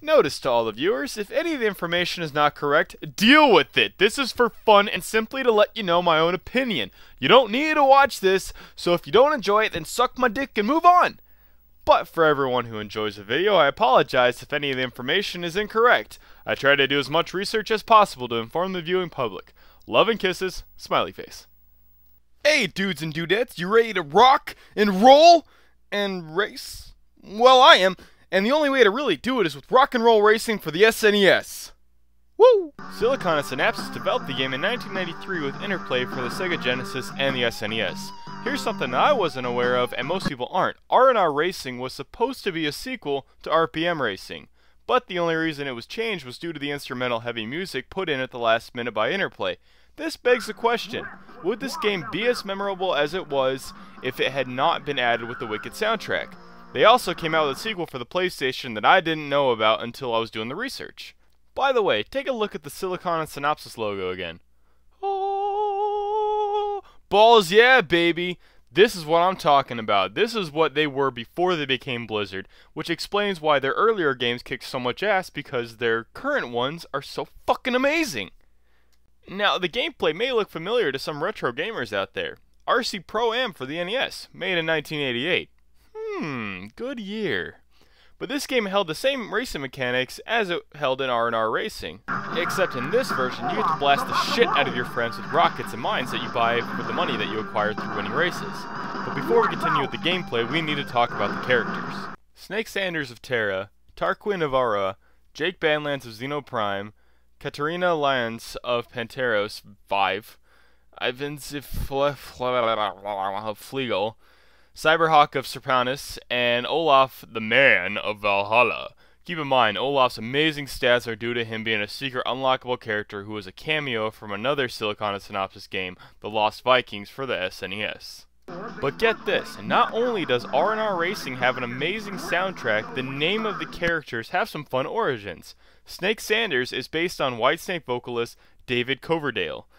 Notice to all the viewers, if any of the information is not correct, deal with it. This is for fun and simply to let you know my own opinion. You don't need to watch this, so if you don't enjoy it, then suck my dick and move on. But for everyone who enjoys the video, I apologize if any of the information is incorrect. I try to do as much research as possible to inform the viewing public. Love and kisses, smiley face. Hey dudes and dudettes, you ready to rock and roll and race? Well, I am. And the only way to really do it is with rock and roll racing for the SNES. Woo! Silicon and Synapses developed the game in 1993 with interplay for the Sega Genesis and the SNES. Here's something that I wasn't aware of and most people aren't. R&R Racing was supposed to be a sequel to RPM Racing, but the only reason it was changed was due to the instrumental heavy music put in at the last minute by Interplay. This begs the question, would this game be as memorable as it was if it had not been added with the Wicked soundtrack? They also came out with a sequel for the PlayStation that I didn't know about until I was doing the research. By the way, take a look at the Silicon and Synapses logo again. Oh, balls yeah, baby! This is what I'm talking about. This is what they were before they became Blizzard, which explains why their earlier games kicked so much ass because their current ones are so fucking amazing. Now, the gameplay may look familiar to some retro gamers out there. RC Pro-Am for the NES, made in 1988. Good year. But this game held the same racing mechanics as it held in R&R Racing. Except in this version, you get to blast the shit out of your friends with rockets and mines that you buy with the money that you acquired through winning races. But before we continue with the gameplay, we need to talk about the characters. Snake Sanders of Terra, Tarquin of Aura, Jake Badlands of Xeno Prime, Katarina Lyons of Panteros 5, Ivan Flegel, Cyberhawk of Serpanus, and Olaf the Man of Valhalla. Keep in mind, Olaf's amazing stats are due to him being a secret unlockable character who was a cameo from another Silicon and Synapses game, The Lost Vikings for the SNES. But get this, not only does R&R Racing have an amazing soundtrack, the name of the characters have some fun origins. Snake Sanders is based on Whitesnake vocalist David Coverdale.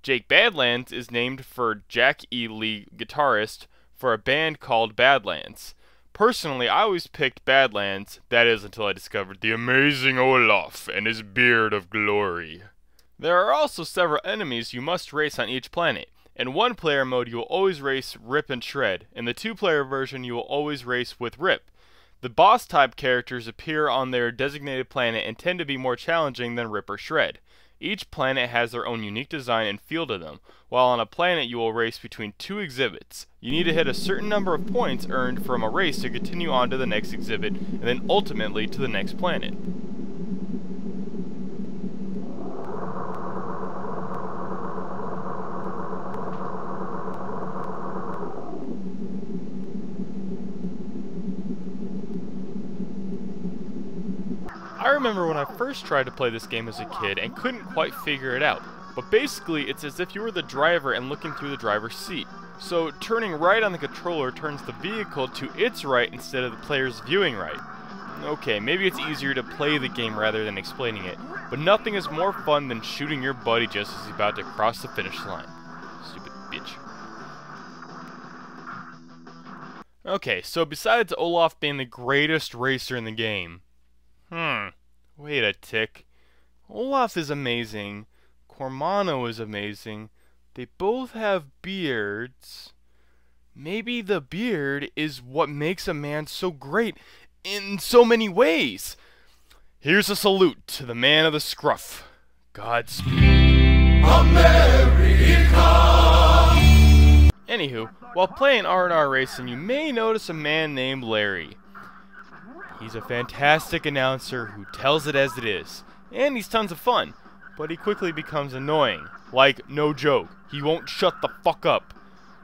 Jake Badlands is named for Jack E. Lee guitarist for a band called Badlands. Personally, I always picked Badlands, that is until I discovered the amazing Olaf and his beard of glory. There are also several enemies you must race on each planet. In one-player mode you will always race Rip and Shred. In the two-player version you will always race with Rip. The boss-type characters appear on their designated planet and tend to be more challenging than Rip or Shred. Each planet has their own unique design and feel to them. While on a planet you will race between two exhibits. You need to hit a certain number of points earned from a race to continue on to the next exhibit, and then ultimately to the next planet. I remember when I first tried to play this game as a kid and couldn't quite figure it out, but basically it's as if you were the driver and looking through the driver's seat. So turning right on the controller turns the vehicle to its right instead of the player's viewing right. Okay, maybe it's easier to play the game rather than explaining it, but nothing is more fun than shooting your buddy just as he's about to cross the finish line. Stupid bitch. Okay, so besides Olaf being the greatest racer in the game, wait a tick. Olaf is amazing. Cormano is amazing. They both have beards. Maybe the beard is what makes a man so great in so many ways. Here's a salute to the man of the scruff. Godspeed. America! Anywho, while playing R&R Racing, you may notice a man named Larry. He's a fantastic announcer who tells it as it is, and he's tons of fun, but he quickly becomes annoying. Like, no joke, he won't shut the fuck up,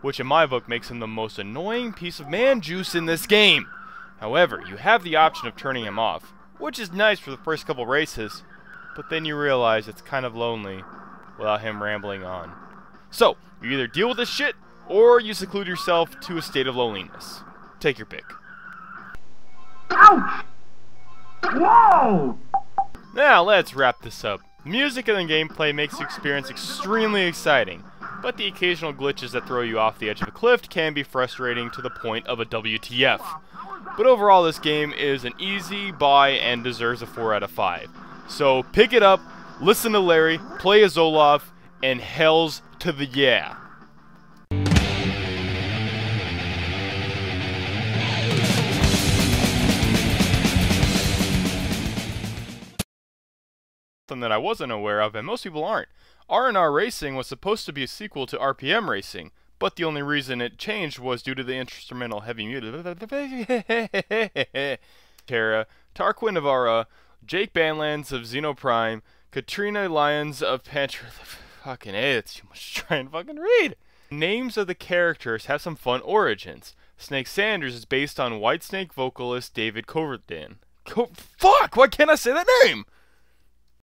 which in my book makes him the most annoying piece of man juice in this game. However, you have the option of turning him off, which is nice for the first couple races, but then you realize it's kind of lonely without him rambling on. So, you either deal with this shit, or you seclude yourself to a state of loneliness. Take your pick. Ouch! Whoa! Now let's wrap this up. The music and the gameplay makes the experience extremely exciting, but the occasional glitches that throw you off the edge of a cliff can be frustrating to the point of a WTF. But overall, this game is an easy buy and deserves a 4 out of 5. So pick it up, listen to Larry, play as Olaf, and hells to the yeah. Something that I wasn't aware of, and most people aren't. R&R Racing was supposed to be a sequel to RPM Racing, but the only reason it changed was due to the instrumental heavy music. Terra, Tarquin Navarra, Jake Banlands of Xenoprime, Katrina Lyons of Panther. Fucking A, it's too much to try and fucking read. Names of the characters have some fun origins. Snake Sanders is based on Whitesnake vocalist David Coverdale. Fuck! Why can't I say that name?